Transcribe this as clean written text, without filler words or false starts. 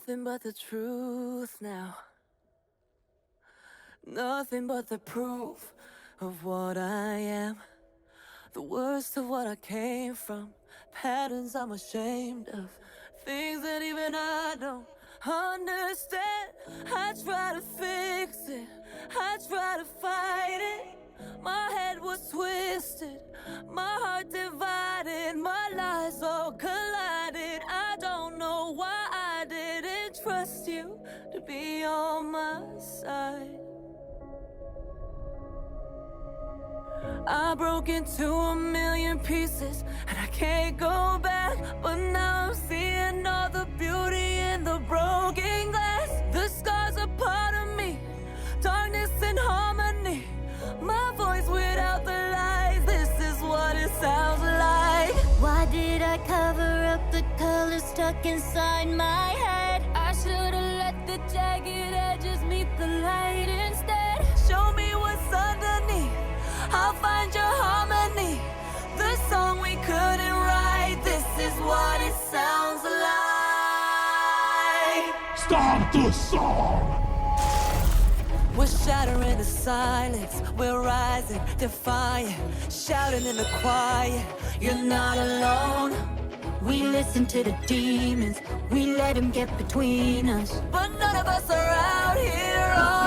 Nothing but the truth now. Nothing but the proof of what I am. The worst of what I came from. Patterns I'm ashamed of. Things that even I don't understand. I try to fix it. I try to fight it. My head was twisted. My heart divided. My lies all collided. I don't know why I didn't trust you to be on my side. I broke into a million pieces and I can't go back. But now I'm seeing all the beauty in the broken glass. The scars are part of me, darkness and harmony. My voice without the lies, this is what it sounds like. Why did I cover up the color stuck inside my head? I should've let the jagged edges meet the light instead. Show me what's underneath, I'll find your harmony. The song we couldn't write, this is what it sounds like. Stop the song! We're shattering the silence, we're rising, defiant, shouting in the quiet. You're not alone. We listen to the demons, we let them get between us. But none of us are out here alone.